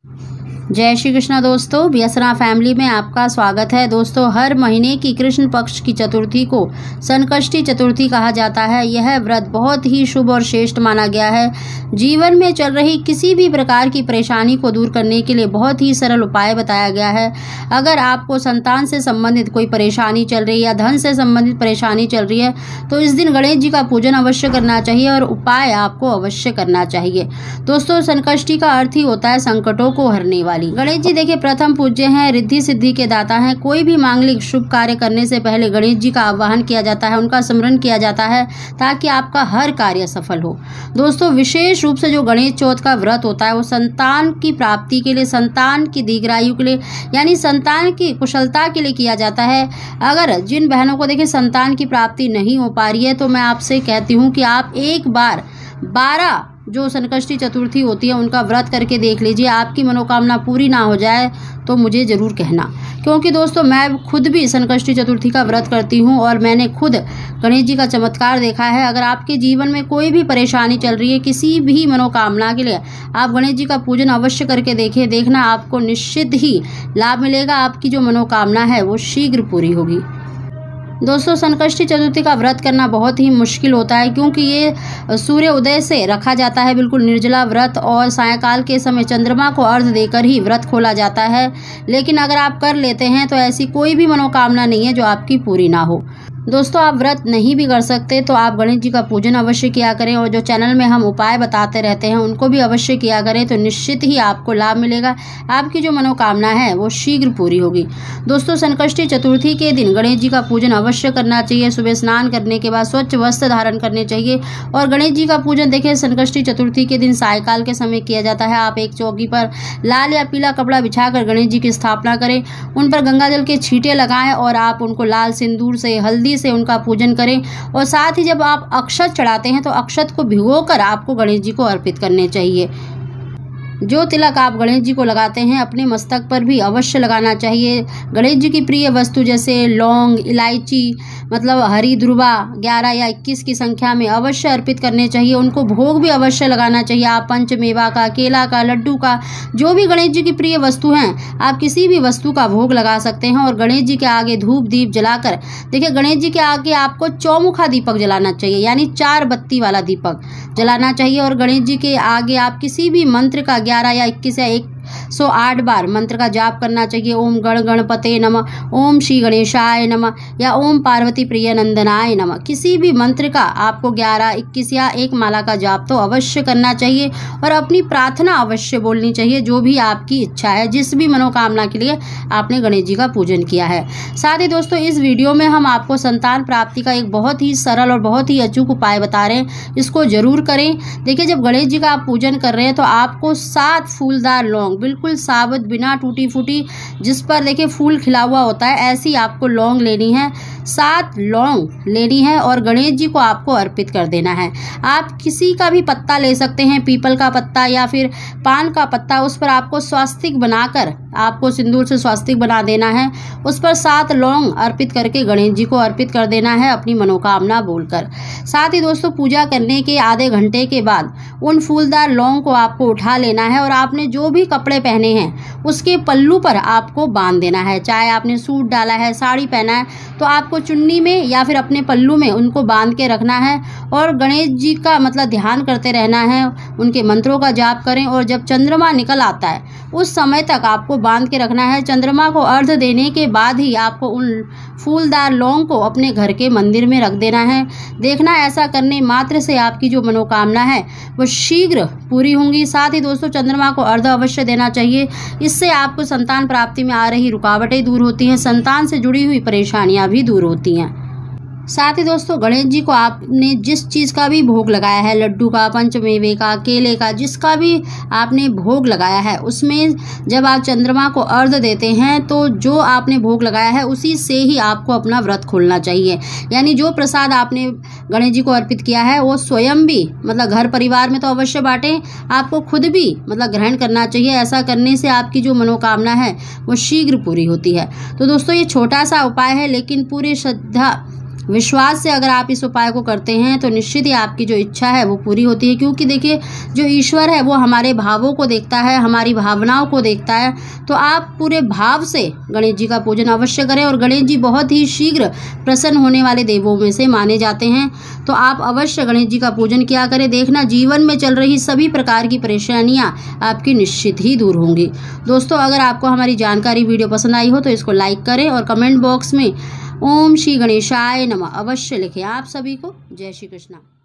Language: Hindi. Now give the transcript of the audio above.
जय श्री कृष्णा दोस्तों, व्यसना फैमिली में आपका स्वागत है। दोस्तों, हर महीने की कृष्ण पक्ष की चतुर्थी को संकष्टी चतुर्थी कहा जाता है। यह व्रत बहुत ही शुभ और श्रेष्ठ माना गया है। जीवन में चल रही किसी भी प्रकार की परेशानी को दूर करने के लिए बहुत ही सरल उपाय बताया गया है। अगर आपको संतान से संबंधित कोई परेशानी चल रही है या धन से संबंधित परेशानी चल रही है तो इस दिन गणेश जी का पूजन अवश्य करना चाहिए और उपाय आपको अवश्य करना चाहिए। दोस्तों, संकष्टी का अर्थ ही होता है संकटों को हरने वाली। गणेश जी देखिए प्रथम पूज्य हैं, रिद्धि सिद्धि के दाता हैं। कोई भी मांगलिक शुभ कार्य करने से पहले गणेश जी का आवाहन किया जाता है, उनका स्मरण किया जाता है ताकि आपका हर कार्य सफल हो। दोस्तों, विशेष रूप से जो गणेश चौथ का व्रत होता है वो संतान की प्राप्ति के लिए, संतान की दीर्घायु के लिए, यानी संतान की कुशलता के लिए किया जाता है। अगर जिन बहनों को देखिए संतान की प्राप्ति नहीं हो पा रही है तो मैं आपसे कहती हूँ कि आप एक बार 12 जो संकष्टी चतुर्थी होती है उनका व्रत करके देख लीजिए। आपकी मनोकामना पूरी ना हो जाए तो मुझे ज़रूर कहना, क्योंकि दोस्तों मैं खुद भी संकष्टी चतुर्थी का व्रत करती हूं और मैंने खुद गणेश जी का चमत्कार देखा है। अगर आपके जीवन में कोई भी परेशानी चल रही है, किसी भी मनोकामना के लिए, आप गणेश जी का पूजन अवश्य करके देखें। देखना आपको निश्चित ही लाभ मिलेगा। आपकी जो मनोकामना है वो शीघ्र पूरी होगी। दोस्तों, संकष्टी चतुर्थी का व्रत करना बहुत ही मुश्किल होता है क्योंकि ये सूर्य उदय से रखा जाता है, बिल्कुल निर्जला व्रत, और सायंकाल के समय चंद्रमा को अर्घ्य देकर ही व्रत खोला जाता है। लेकिन अगर आप कर लेते हैं तो ऐसी कोई भी मनोकामना नहीं है जो आपकी पूरी ना हो। दोस्तों, आप व्रत नहीं भी कर सकते तो आप गणेश जी का पूजन अवश्य किया करें और जो चैनल में हम उपाय बताते रहते हैं उनको भी अवश्य किया करें, तो निश्चित ही आपको लाभ मिलेगा। आपकी जो मनोकामना है वो शीघ्र पूरी होगी। दोस्तों, संकष्टी चतुर्थी के दिन गणेश जी का पूजन अवश्य करना चाहिए। सुबह स्नान करने के बाद स्वच्छ वस्त्र धारण करने चाहिए और गणेश जी का पूजन देखिए संकष्टी चतुर्थी के दिन सायंकाल के समय किया जाता है। आप एक चौकी पर लाल या पीला कपड़ा बिछाकर गणेश जी की स्थापना करें, उन पर गंगा जल के छींटे लगाएं और आप उनको लाल सिंदूर से, हल्दी से उनका पूजन करें। और साथ ही जब आप अक्षत चढ़ाते हैं तो अक्षत को भिगोकर आपको गणेश जी को अर्पित करने चाहिए। जो तिलक आप गणेश जी को लगाते हैं अपने मस्तक पर भी अवश्य लगाना चाहिए। गणेश जी की प्रिय वस्तु जैसे लौंग, इलायची, मतलब हरी दुर्वा 11 या 21 की संख्या में अवश्य अर्पित करने चाहिए। उनको भोग भी अवश्य लगाना चाहिए। आप पंचमेवा का, केला का, लड्डू का, जो भी गणेश जी की प्रिय वस्तु हैं आप किसी भी वस्तु का भोग लगा सकते हैं। और गणेश जी के आगे धूप दीप जलाकर देखिए, गणेश जी के आगे आपको चौमुखा दीपक जलाना चाहिए, यानी 4 बत्ती वाला दीपक जलाना चाहिए। और गणेश जी के आगे आप किसी भी मंत्र का 11 या 21 या 108 बार मंत्र का जाप करना चाहिए। ओम गण गणपते नमः, ओम श्री गणेशाय नमः या ओम पार्वती प्रिय नंदनाय नमः। किसी भी मंत्र का आपको 11, 21 या 1 माला का जाप तो अवश्य करना चाहिए और अपनी प्रार्थना अवश्य बोलनी चाहिए, जो भी आपकी इच्छा है, जिस भी मनोकामना के लिए आपने गणेश जी का पूजन किया है। साथ ही दोस्तों, इस वीडियो में हम आपको संतान प्राप्ति का एक बहुत ही सरल और बहुत ही अचूक उपाय बता रहे हैं, इसको जरूर करें। देखिए, जब गणेश जी का आप पूजन कर रहे हैं तो आपको 7 फूलदार लौंग, बिल्कुल साबुत, बिना टूटी फूटी, जिस पर देखिए फूल खिला हुआ होता है, ऐसी आपको लौंग लेनी है। 7 लौंग लेनी है और गणेश जी को आपको अर्पित कर देना है। आप किसी का भी पत्ता ले सकते हैं, पीपल का पत्ता या फिर पान का पत्ता, उस पर आपको स्वास्तिक बनाकर आपको सिंदूर से स्वास्तिक बना देना है। उस पर 7 लौंग अर्पित करके गणेश जी को अर्पित कर देना है अपनी मनोकामना बोलकर। साथ ही दोस्तों, पूजा करने के आधे घंटे के बाद उन फूलदार लौंग को आपको उठा लेना है और आपने जो भी कपड़े पहने हैं उसके पल्लू पर आपको बांध देना है। चाहे आपने सूट डाला है, साड़ी पहना है, तो आपको चुन्नी में या फिर अपने पल्लू में उनको बांध के रखना है और गणेश जी का मतलब ध्यान करते रहना है, उनके मंत्रों का जाप करें। और जब चंद्रमा निकल आता है उस समय तक आपको बांध के रखना है। चंद्रमा को अर्घ्य देने के बाद ही आपको उन फूलदार लौंग को अपने घर के मंदिर में रख देना है। देखना, ऐसा करने मात्र से आपकी जो मनोकामना है वो शीघ्र पूरी होंगी। साथ ही दोस्तों, चंद्रमा को अर्घ्य अवश्य देना चाहिए। इससे आपको संतान प्राप्ति में आ रही रुकावटें दूर होती हैं, संतान से जुड़ी हुई परेशानियां भी दूर होती हैं। साथ ही दोस्तों, गणेश जी को आपने जिस चीज़ का भी भोग लगाया है, लड्डू का, पंचमेवे का, केले का, जिसका भी आपने भोग लगाया है, उसमें जब आप चंद्रमा को अर्घ्य देते हैं तो जो आपने भोग लगाया है उसी से ही आपको अपना व्रत खोलना चाहिए। यानी जो प्रसाद आपने गणेश जी को अर्पित किया है वो स्वयं भी, मतलब घर परिवार में तो अवश्य बांटें, आपको खुद भी मतलब ग्रहण करना चाहिए। ऐसा करने से आपकी जो मनोकामना है वो शीघ्र पूरी होती है। तो दोस्तों, ये छोटा सा उपाय है लेकिन पूरी श्रद्धा विश्वास से अगर आप इस उपाय को करते हैं तो निश्चित ही आपकी जो इच्छा है वो पूरी होती है, क्योंकि देखिए जो ईश्वर है वो हमारे भावों को देखता है, हमारी भावनाओं को देखता है। तो आप पूरे भाव से गणेश जी का पूजन अवश्य करें, और गणेश जी बहुत ही शीघ्र प्रसन्न होने वाले देवों में से माने जाते हैं। तो आप अवश्य गणेश जी का पूजन किया करें। देखना जीवन में चल रही सभी प्रकार की परेशानियां आपकी निश्चित ही दूर होंगी। दोस्तों, अगर आपको हमारी जानकारी वीडियो पसंद आई हो तो इसको लाइक करें और कमेंट बॉक्स में ओम श्री गणेशाय नमः अवश्य लिखें। आप सभी को जय श्री कृष्णा।